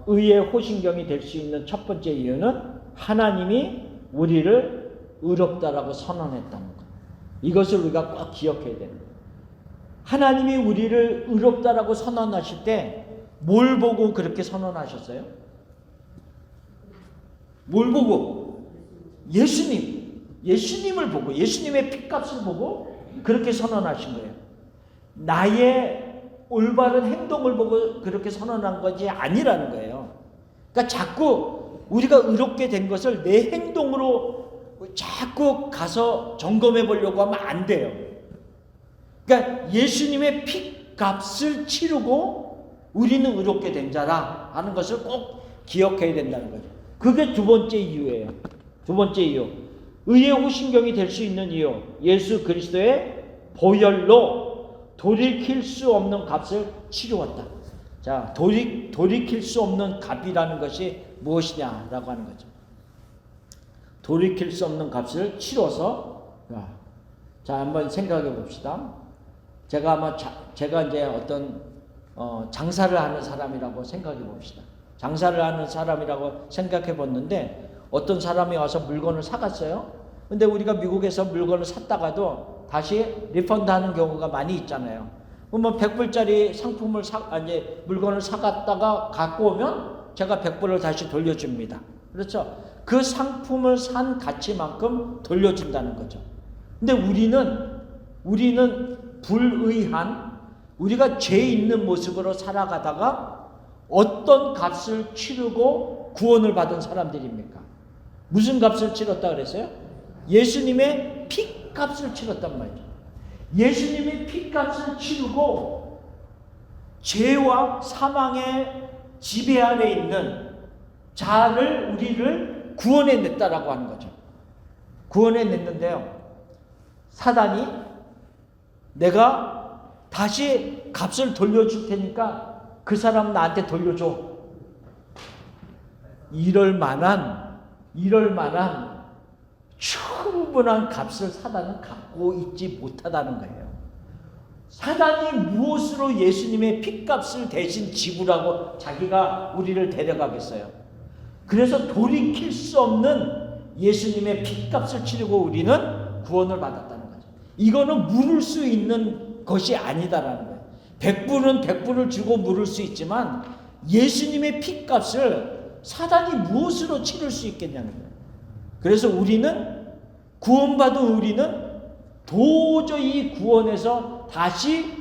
의의 호신경이 될 수 있는 첫 번째 이유는 하나님이 우리를 의롭다라고 선언했다는 것. 이것을 우리가 꼭 기억해야 됩니다. 하나님이 우리를 의롭다라고 선언하실 때 뭘 보고 그렇게 선언하셨어요? 뭘 보고? 예수님을 보고, 예수님의 피값을 보고 그렇게 선언하신 거예요. 나의 올바른 행동을 보고 그렇게 선언한 것이 아니라는 거예요. 그러니까 자꾸 우리가 의롭게 된 것을 내 행동으로 자꾸 가서 점검해 보려고 하면 안 돼요. 그러니까 예수님의 피값을 치르고 우리는 의롭게 된 자라 하는 것을 꼭 기억해야 된다는 거죠. 그게 두 번째 이유예요. 두 번째 이유. 의의 호신경이 될 수 있는 이유. 예수 그리스도의 보혈로 돌이킬 수 없는 값을 치루었다. 자, 돌이킬 수 없는 값이라는 것이 무엇이냐라고 하는 거죠. 돌이킬 수 없는 값을 치러서, 자, 한번 생각해 봅시다. 제가 이제 어떤 장사를 하는 사람이라고 생각해 봅시다. 장사를 하는 사람이라고 생각해 봤는데 어떤 사람이 와서 물건을 사갔어요. 근데 우리가 미국에서 물건을 샀다가도 다시 리펀드 하는 경우가 많이 있잖아요. 그러면 100불짜리 상품을 물건을 사갔다가 갖고 오면 제가 100불을 다시 돌려줍니다. 그렇죠? 그 상품을 산 가치만큼 돌려준다는 거죠. 근데 우리는 불의한, 우리가 죄 있는 모습으로 살아가다가 어떤 값을 치르고 구원을 받은 사람들입니까? 무슨 값을 치렀다 그랬어요? 예수님의 피값을 치렀단 말이죠. 예수님의 피값을 치르고 죄와 사망의 지배 아래 있는 자를, 우리를 구원해냈다라고 하는 거죠. 구원해냈는데요, 사단이 내가 다시 값을 돌려줄 테니까 그 사람 나한테 돌려줘. 이럴 만한 충분한 값을 사단은 갖고 있지 못하다는 거예요. 사단이 무엇으로 예수님의 피값을 대신 지불하고 자기가 우리를 데려가겠어요? 그래서 돌이킬 수 없는 예수님의 피값을 치르고 우리는 구원을 받았다는 거죠. 이거는 물을 수 있는 것이 아니다라는 거예요. 100불은 100불을 주고 물을 수 있지만 예수님의 피값을 사단이 무엇으로 치를 수 있겠냐는 거예요. 그래서 구원받은 우리는 도저히 구원에서 다시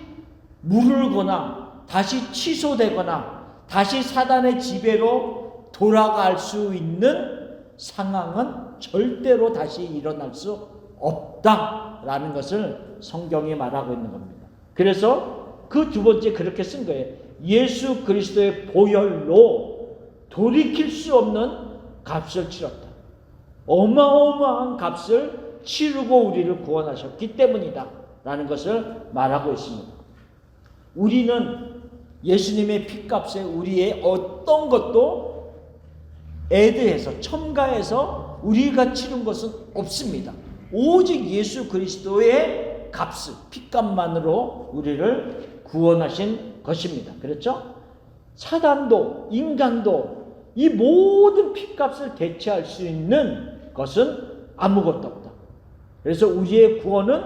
물을거나 다시 취소되거나 다시 사단의 지배로 돌아갈 수 있는 상황은 절대로 다시 일어날 수 없다라는 것을 성경이 말하고 있는 겁니다. 그래서 그 두 번째 그렇게 쓴 거예요. 예수 그리스도의 보혈로 돌이킬 수 없는 값을 치렀다. 어마어마한 값을 치르고 우리를 구원하셨기 때문이다 라는 것을 말하고 있습니다. 우리는 예수님의 핏값에 우리의 어떤 것도 애드해서 첨가해서 우리가 치른 것은 없습니다. 오직 예수 그리스도의 값을, 핏값만으로 우리를 구원하신 것입니다. 그렇죠? 사단도 인간도 이 모든 핏값을 대체할 수 있는 것은 아무것도 없다. 그래서 우리의 구원은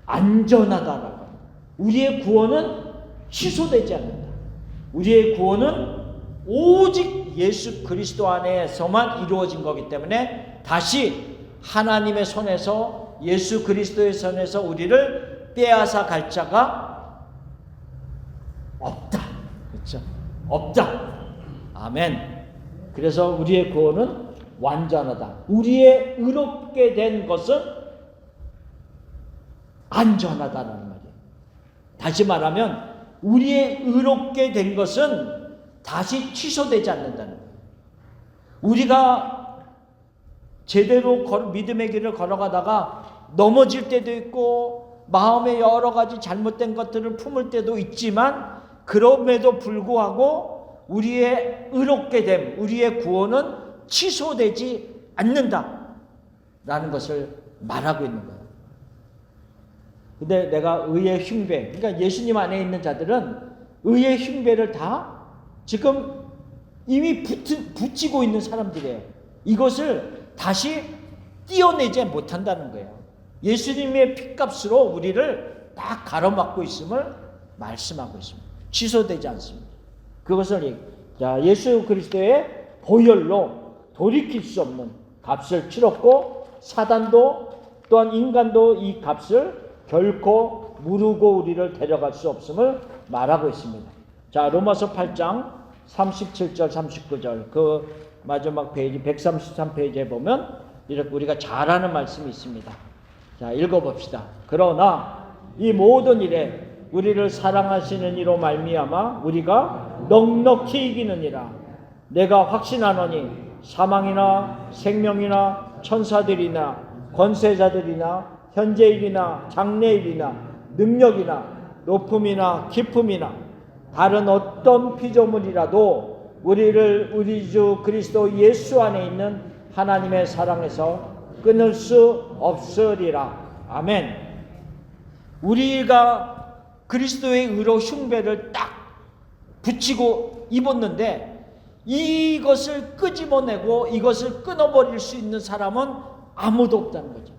안전하다라고. 우리의 구원은 취소되지 않는다. 우리의 구원은 오직 예수 그리스도 안에서만 이루어진 거기 때문에 다시 하나님의 손에서, 예수 그리스도의 손에서 우리를 빼앗아 갈 자가 없다. 그렇죠? 없다. 아멘. 그래서 우리의 구원은 완전하다. 우리의 의롭게 된 것은 안전하다는 말이에요. 다시 말하면 우리의 의롭게 된 것은 다시 취소되지 않는다는 거예요. 우리가 제대로 믿음의 길을 걸어가다가 넘어질 때도 있고 마음에 여러 가지 잘못된 것들을 품을 때도 있지만 그럼에도 불구하고 우리의 의롭게 됨, 우리의 구원은 취소되지 않는다라는 것을 말하고 있는 거예요. 근데 내가 의의 흉배, 그러니까 예수님 안에 있는 자들은 의의 흉배를 다 지금 이미 붙이고 있는 사람들이에요. 이것을 다시 띄어내지 못한다는 거예요. 예수님의 핏값으로 우리를 딱 가로막고 있음을 말씀하고 있습니다. 취소되지 않습니다. 그것을 예수 그리스도의 보혈로 돌이킬 수 없는 값을 치렀고 사단도 또한 인간도 이 값을 결코 무르고 우리를 데려갈 수 없음을 말하고 있습니다. 자, 로마서 8장 37절 39절 그 마지막 페이지 133페이지에 보면 이렇게 우리가 잘 아는 말씀이 있습니다. 자, 읽어봅시다. 그러나 이 모든 일에 우리를 사랑하시는 이로 말미암아 우리가 넉넉히 이기느니라. 내가 확신하노니 사망이나 생명이나 천사들이나 권세자들이나 현재일이나 장래일이나 능력이나 높음이나 깊음이나 다른 어떤 피조물이라도 우리를 우리 주 그리스도 예수 안에 있는 하나님의 사랑에서 끊을 수 없으리라. 아멘. 우리가 그리스도의 의로 흉배를 딱 붙이고 입었는데 이것을 끄집어내고 이것을 끊어버릴 수 있는 사람은 아무도 없다는 거죠.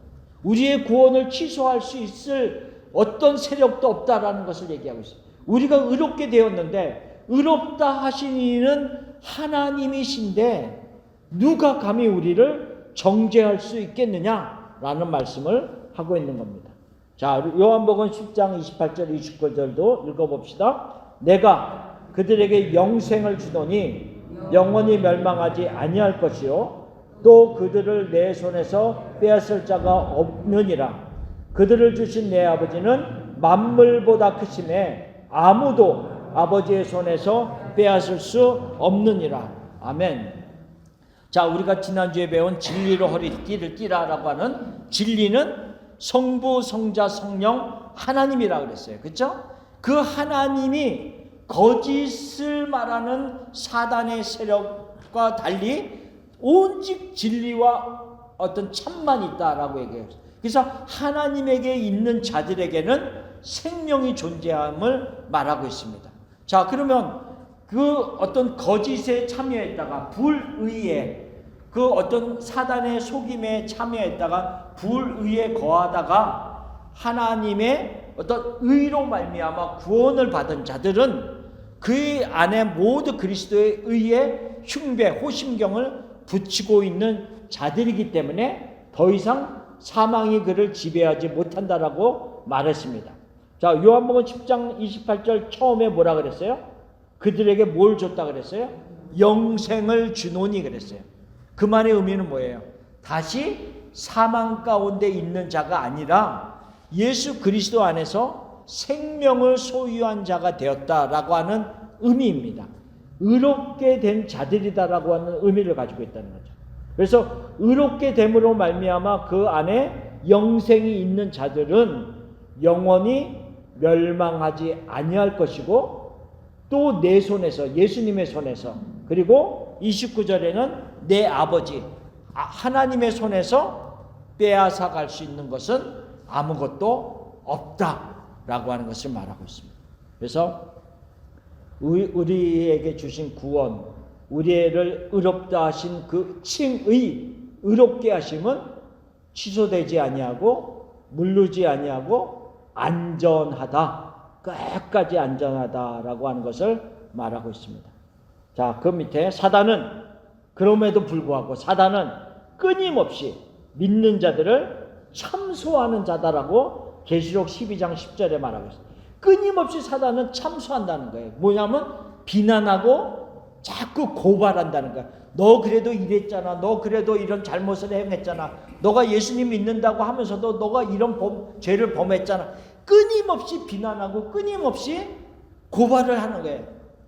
우리의 구원을 취소할 수 있을 어떤 세력도 없다라는 것을 얘기하고 있어요. 우리가 의롭게 되었는데 의롭다 하신 이는 하나님이신데 누가 감히 우리를 정죄할 수 있겠느냐라는 말씀을 하고 있는 겁니다. 자, 요한복음 10장 28절 29절도 읽어봅시다. 내가 그들에게 영생을 주노니 영원히 멸망하지 아니할 것이요 또 그들을 내 손에서 빼앗을 자가 없느니라. 그들을 주신 내 아버지는 만물보다 크심에 아무도 아버지의 손에서 빼앗을 수 없느니라. 아멘. 자, 우리가 지난주에 배운 진리로 허리띠를 띠라라고 하는 진리는 성부, 성자, 성령 하나님이라고 그랬어요. 그렇죠? 그 하나님이 거짓을 말하는 사단의 세력과 달리 오직 진리와 어떤 참만 있다라고 얘기해요. 그래서 하나님에게 있는 자들에게는 생명이 존재함을 말하고 있습니다. 자, 그러면 그 어떤 거짓에 참여했다가 불의에 그 어떤 사단의 속임에 참여했다가 불의에 거하다가 하나님의 어떤 의로 말미암아 구원을 받은 자들은 그 안에 모두 그리스도의 의에 흉배, 호심경을 붙이고 있는 자들이기 때문에 더 이상 사망이 그를 지배하지 못한다라고 말했습니다. 자, 요한복음 10장 28절 처음에 뭐라 그랬어요? 그들에게 뭘 줬다 그랬어요? 영생을 주노니 그랬어요. 그 말의 의미는 뭐예요? 다시 사망 가운데 있는 자가 아니라 예수 그리스도 안에서 생명을 소유한 자가 되었다라고 하는 의미입니다. 의롭게 된 자들이다라고 하는 의미를 가지고 있다는 거죠. 그래서 의롭게 됨으로 말미암아 그 안에 영생이 있는 자들은 영원히 멸망하지 아니할 것이고 또 내 손에서, 예수님의 손에서, 그리고 29절에는 내 아버지 하나님의 손에서 빼앗아 갈 수 있는 것은 아무것도 없다라고 하는 것을 말하고 있습니다. 그래서 우리에게 주신 구원, 우리를 의롭다 하신 그 칭의, 의롭게 하심은 취소되지 아니하고 물르지 아니하고 안전하다, 끝까지 안전하다라고 하는 것을 말하고 있습니다. 자, 그 밑에 사단은, 그럼에도 불구하고 사단은 끊임없이 믿는 자들을 참소하는 자다라고 계시록 12장 10절에 말하고 있습니다. 끊임없이 사단은 참소한다는 거예요. 뭐냐면 비난하고 자꾸 고발한다는 거야. 너 그래도 이랬잖아. 너 그래도 이런 잘못을 행했잖아. 너가 예수님 믿는다고 하면서도 너가 이런 죄를 범했잖아. 끊임없이 비난하고 끊임없이 고발을 하는 거예요.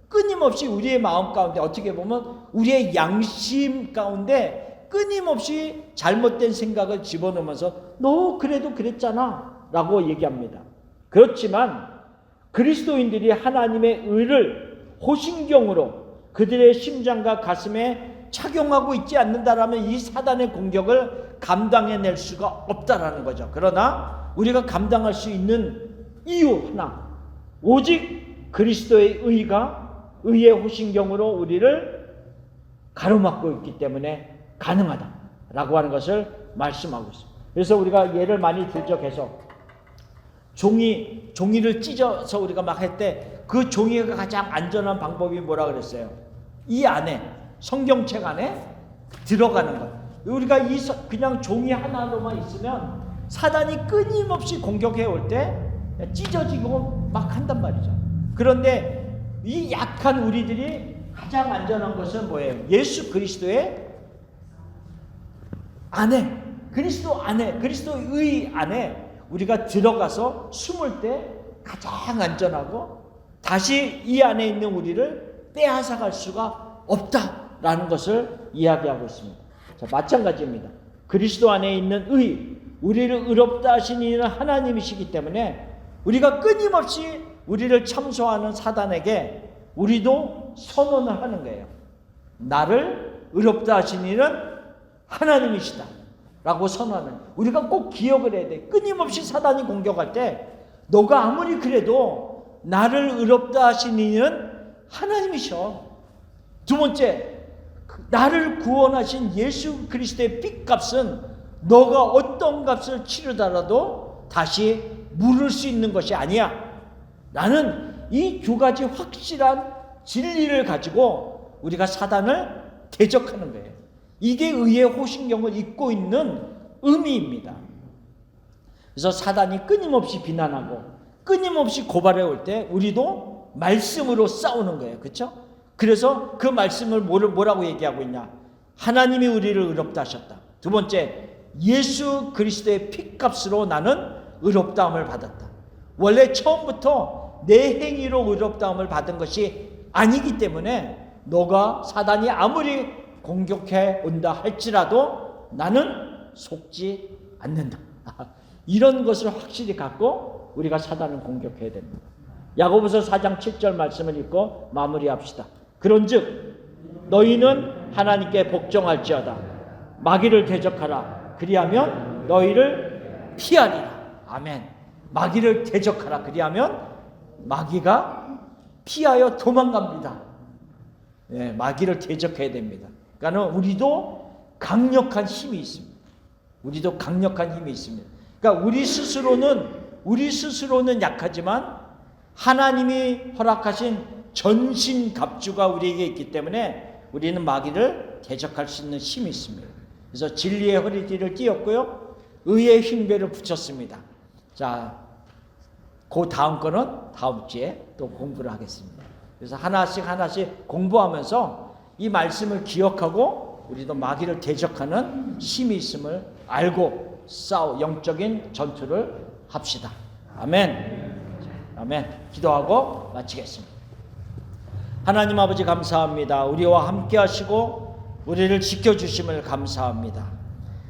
끊임없이 우리의 마음 가운데, 어떻게 보면 우리의 양심 가운데 끊임없이 잘못된 생각을 집어넣으면서 너 그래도 그랬잖아 라고 얘기합니다. 그렇지만 그리스도인들이 하나님의 의를 호신경으로 그들의 심장과 가슴에 착용하고 있지 않는다라면 이 사단의 공격을 감당해낼 수가 없다라는 거죠. 그러나 우리가 감당할 수 있는 이유 하나, 오직 그리스도의 의의 호신경으로 우리를 가로막고 있기 때문에 가능하다라고 하는 것을 말씀하고 있습니다. 그래서 우리가 예를 많이 들죠. 계속 종이를 찢어서 우리가 막 할 때 그 종이가 가장 안전한 방법이 뭐라 그랬어요? 이 안에, 성경책 안에 들어가는 것. 우리가 그냥 종이 하나로만 있으면 사단이 끊임없이 공격해 올 때 찢어지고 막 한단 말이죠. 그런데 이 약한 우리들이 가장 안전한 것은 뭐예요? 예수 그리스도의 안에, 그리스도 안에, 그리스도의 안에 우리가 들어가서 숨을 때 가장 안전하고 다시 이 안에 있는 우리를 빼앗아 갈 수가 없다라는 것을 이야기하고 있습니다. 자, 마찬가지입니다. 그리스도 안에 있는 우리를 의롭다 하신 이는 하나님이시기 때문에 우리가 끊임없이 우리를 참소하는 사단에게 우리도 선언을 하는 거예요. 나를 의롭다 하신 이는 하나님이시다 라고 선언을. 우리가 꼭 기억을 해야 돼. 끊임없이 사단이 공격할 때 너가 아무리 그래도 나를 의롭다 하신 이는 하나님이셔. 두 번째, 나를 구원하신 예수 그리스도의 핏값은 너가 어떤 값을 치르더라도 다시 물을 수 있는 것이 아니야. 나는 이 두 가지 확실한 진리를 가지고 우리가 사단을 대적하는 거예요. 이게 의의 호신경을 입고 있는 의미입니다. 그래서 사단이 끊임없이 비난하고 끊임없이 고발해 올 때 우리도 말씀으로 싸우는 거예요. 그렇죠? 그래서 그 말씀을 뭐라고 얘기하고 있냐? 하나님이 우리를 의롭다 하셨다. 두 번째, 예수 그리스도의 핏값으로 나는 의롭다함을 받았다. 원래 처음부터 내 행위로 의롭다함을 받은 것이 아니기 때문에 너가 사단이 아무리 공격해 온다 할지라도 나는 속지 않는다. 이런 것을 확실히 갖고 우리가 사단을 공격해야 됩니다. 야고보서 4장 7절 말씀을 읽고 마무리합시다. 그런즉 너희는 하나님께 복종할지어다. 마귀를 대적하라. 그리하면 너희를 피하리라. 아멘. 마귀를 대적하라. 그리하면 마귀가 피하여 도망갑니다. 네, 마귀를 대적해야 됩니다. 그러니까 우리도 강력한 힘이 있습니다. 우리도 강력한 힘이 있습니다. 그러니까 우리 스스로는 약하지만 하나님이 허락하신 전신갑주가 우리에게 있기 때문에 우리는 마귀를 대적할 수 있는 힘이 있습니다. 그래서 진리의 허리띠를 띄었고요, 의의 흰배를 붙였습니다. 자, 그 다음 거는 다음 주에 또 공부를 하겠습니다. 그래서 하나씩 공부하면서 이 말씀을 기억하고 우리도 마귀를 대적하는 힘이 있음을 알고 영적인 전투를 합시다. 아멘. 아멘. 기도하고 마치겠습니다. 하나님 아버지 감사합니다. 우리와 함께 하시고 우리를 지켜주심을 감사합니다.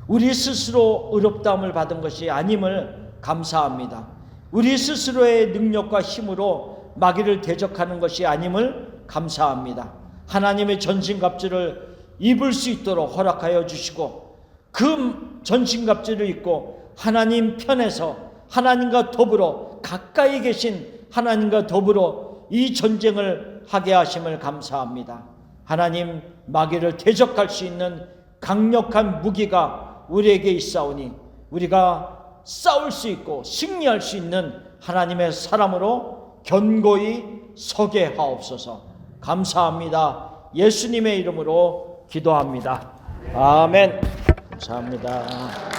우리 스스로 의롭다함을 받은 것이 아님을 감사합니다. 우리 스스로의 능력과 힘으로 마귀를 대적하는 것이 아님을 감사합니다. 하나님의 전신갑주를 입을 수 있도록 허락하여 주시고 그 전신갑주를 입고 하나님 편에서 하나님과 더불어 가까이 계신 하나님과 더불어 이 전쟁을 하게 하심을 감사합니다. 하나님, 마귀를 대적할 수 있는 강력한 무기가 우리에게 있사오니 우리가 싸울 수 있고 승리할 수 있는 하나님의 사람으로 견고히 서게 하옵소서. 감사합니다. 예수님의 이름으로 기도합니다. 아멘. 감사합니다.